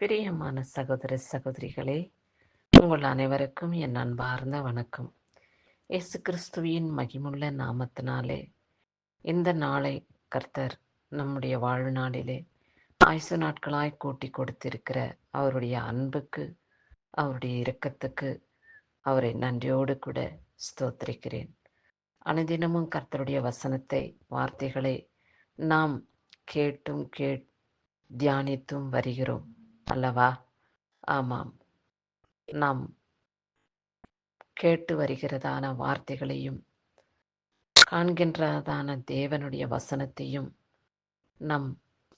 பிரியமான சகோதர சகோதரிகளே, உங்கள் அனைவருக்கும் என் அன்பார்ந்த வணக்கம். இயேசு கிறிஸ்துவின் மகிமுள்ள நாமத்தினாலே இந்த நாளை கர்த்தர் நம்முடைய வாழ்நாளிலே ஆயுசு நாட்களாய் கூட்டி கொடுத்திருக்கிற அவருடைய அன்புக்கு, அவருடைய இரக்கத்துக்கு அவரை நன்றியோடு கூட ஸ்தோத்திரிக்கிறேன். அனுதினமும் கர்த்தருடைய வசனத்தை, வார்த்தைகளை நாம் கேட்டும் தியானித்தும் வருகிறோம் அல்லவா? ஆமாம், நாம் கேட்டு வருகிறதான வார்த்தைகளையும் காண்கின்றதான தேவனுடைய வசனத்தையும் நம்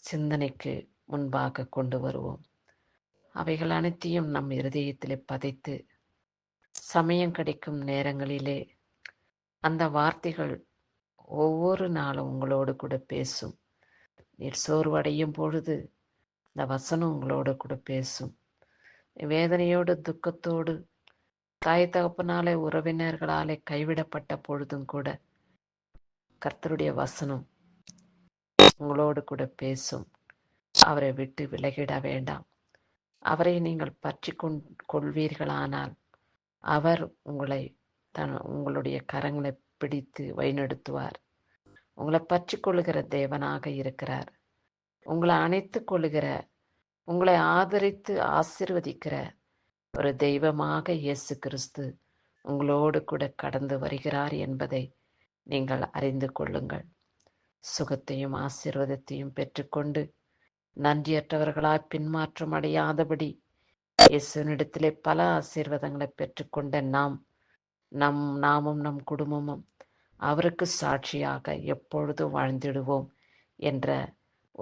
சிந்தனைக்கு முன்பாக கொண்டு வருவோம். அவைகள் அனைத்தையும் நம் இருதயத்திலே பதித்து சமயம் கிடைக்கும் நேரங்களிலே அந்த வார்த்தைகள் ஒவ்வொரு நாளும் உங்களோடு கூட பேசும். நீர் சோர்வடையும் பொழுது இந்த வசனம் உங்களோடு கூட பேசும். வேதனையோடு, துக்கத்தோடு, தாய் தகப்பனாலே, உறவினர்களாலே கைவிடப்பட்ட பொழுதும் கூட கர்த்தருடைய வசனம் உங்களோடு கூட பேசும். அவரை விட்டு விலகிட வேண்டாம். அவரை நீங்கள் பற்றி கொள்வீர்களானால் அவர் உங்களை உங்களுடைய கரங்களை பிடித்து வழிநடத்துவார். உங்களை பற்றி கொள்ளுகிற தேவனாக இருக்கிறார். உங்களை அணைத்து கொள்ளுகிற, உங்களை ஆதரித்து ஆசீர்வதிக்கிற ஒரு தெய்வமாக இயேசு கிறிஸ்து உங்களோடு கூட கடந்து வருகிறார் என்பதை நீங்கள் அறிந்து கொள்ளுங்கள். சுகத்தையும் ஆசீர்வாதத்தையும் பெற்றுக்கொண்டு நன்றியற்றவர்களாய் பின்மாற்றம் அடையாதபடி இயேசுவினிடத்திலே பல ஆசீர்வாதங்களை பெற்றுக்கொண்ட நாமும் நம் குடும்பமும் அவருக்கு சாட்சியாக எப்பொழுதும் வாழ்ந்திடுவோம் என்ற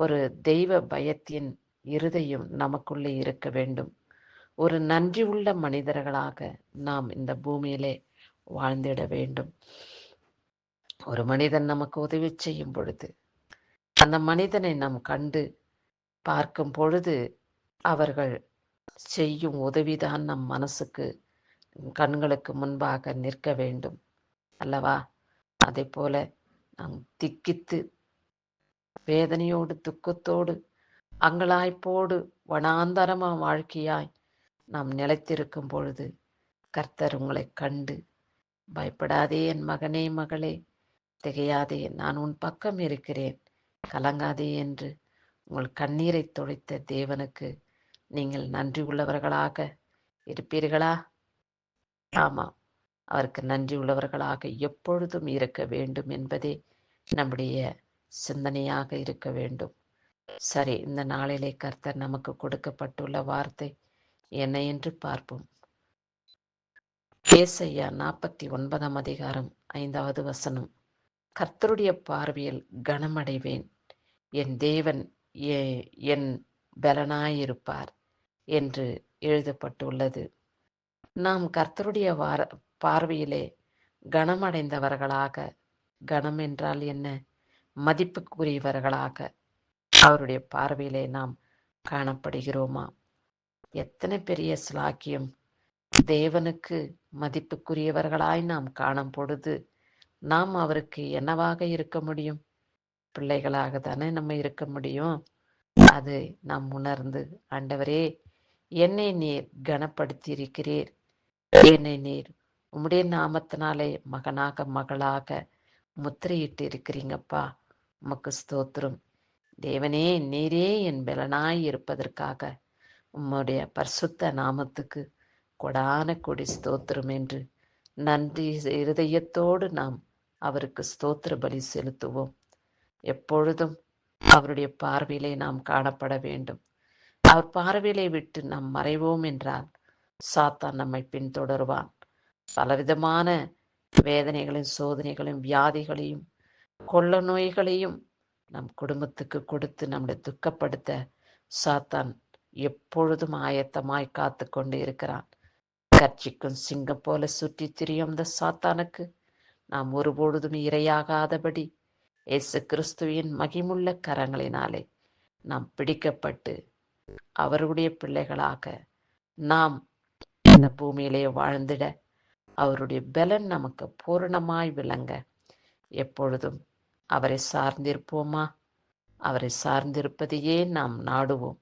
ஒரு தெய்வ பயத்தின் இருதயம் நமக்குள்ளே இருக்க வேண்டும். ஒரு நன்றி உள்ள மனிதர்களாக நாம் இந்த பூமியிலே வாழ்ந்திட வேண்டும். ஒரு மனிதன் நமக்கு உதவி செய்யும் பொழுது, அந்த மனிதனை நாம் கண்டு பார்க்கும் பொழுது அவர்கள் செய்யும் உதவிதான் நம் மனசுக்கு, கண்களுக்கு முன்பாக நிற்க வேண்டும் அல்லவா? அதே போல நாம் திக்கித்து வேதனையோடு, துக்கத்தோடு, அங்கலாய்ப்போடு, வனாந்தரமா வாழ்க்கையாய் நாம் நிலைத்திருக்கும் பொழுது கர்த்தர் உங்களை கண்டு, பயப்படாதே என் மகனே மகளே, திகையாதே, நான் உன் பக்கம் இருக்கிறேன், கலங்காதே என்று உங்கள் கண்ணீரை துடைத்த தேவனுக்கு நீங்கள் நன்றி உள்ளவர்களாக இருப்பீர்களா? ஆமாம், அவருக்கு நன்றி உள்ளவர்களாக எப்பொழுதும் இருக்க வேண்டும் என்பதே நம்முடைய சிந்தனையாக இருக்க வேண்டும். சரி, இந்த நாளிலே கர்த்தர் நமக்கு கொடுக்கப்பட்டுள்ள வார்த்தை என்ன என்று பார்ப்போம். ஏசாயா 49 அதிகாரம் 5வது வசனம். கர்த்தருடைய பார்வையில் கனமடைவேன், என் தேவன் என் பலனாயிருப்பார் என்று எழுதப்பட்டுள்ளது. நாம் கர்த்தருடைய பார்வையிலே கனமடைந்தவர்களாக, கனம் என்றால் என்ன? மதிப்புக்குரியவர்களாக அவருடைய பார்வையிலே நாம் காணப்படுகிறோமா? எத்தனை பெரிய சிலாக்கியம்! தேவனுக்கு மதிப்புக்குரியவர்களாய் நாம் காணும் பொழுது நாம் அவருக்கு என்னவாக இருக்க முடியும்? பிள்ளைகளாக தானே நம்ம இருக்க முடியும். அது நாம் உணர்ந்து, ஆண்டவரே, என்னை நீர் கனப்படுத்தி இருக்கிறீர், என்னை நீர் உம்முடைய நாமத்தினாலே மகனாக மகளாக முத்திரையிட்டு இருக்கிறீங்கப்பா, உமக்கு ஸ்தோத்திரம். தேவனே, நீரே என் பலனாய் இருப்பதற்காக உம்முடைய பரிசுத்த நாமத்துக்கு கொடான கொடி ஸ்தோத்திரம் என்று நன்றி இருதயத்தோடு நாம் அவருக்கு ஸ்தோத்திர பலி செலுத்துவோம். எப்பொழுதும் அவருடைய பார்வையிலே நாம் காணப்பட வேண்டும். அவர் பார்வையிலே விட்டு நாம் மறைவோம் என்றால் சாத்தான் நம்மை பின்தொடருவான். பலவிதமான வேதனைகளையும், சோதனைகளையும், வியாதிகளையும், கொள்ள நோய்களையும் நம் குடும்பத்துக்கு கொடுத்து நம்மளை துக்கப்படுத்த சாத்தான் எப்பொழுதும் ஆயத்தமாய் காத்து கொண்டு இருக்கிறான். கர்ச்சிக்கும் சிங்கம் போல சுற்றி திரியும் அந்த சாத்தானுக்கு நாம் ஒருபொழுதும் இரையாகாதபடி இயேசு கிறிஸ்துவின் மகிமுள்ள கரங்களினாலே நாம் பிடிக்கப்பட்டு அவருடைய பிள்ளைகளாக நாம் இந்த பூமியிலே வாழ்ந்திட அவருடைய பலன் நமக்கு பூரணமாய் விளங்க எப்பொழுதும் அவரை சார்ந்திருப்போமா? அவரை சார்ந்திருப்பதையே நாம் நாடுவோம்.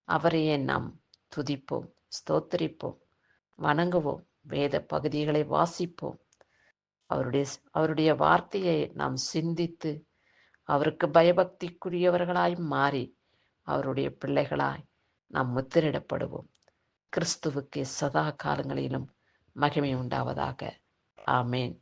அவரையே நாம் துதிப்போம், ஸ்தோத்தரிப்போம், வணங்குவோம், வேத பகுதிகளை வாசிப்போம். அவருடைய வார்த்தையை நாம் சிந்தித்து அவருக்கு பயபக்திக்குரியவர்களாய் மாறி அவருடைய பிள்ளைகளாய் நாம் முத்திரிடப்படுவோம். கிறிஸ்துவுக்கு சதா காலங்களிலும் மகிமை உண்டாவதாக. ஆமேன்.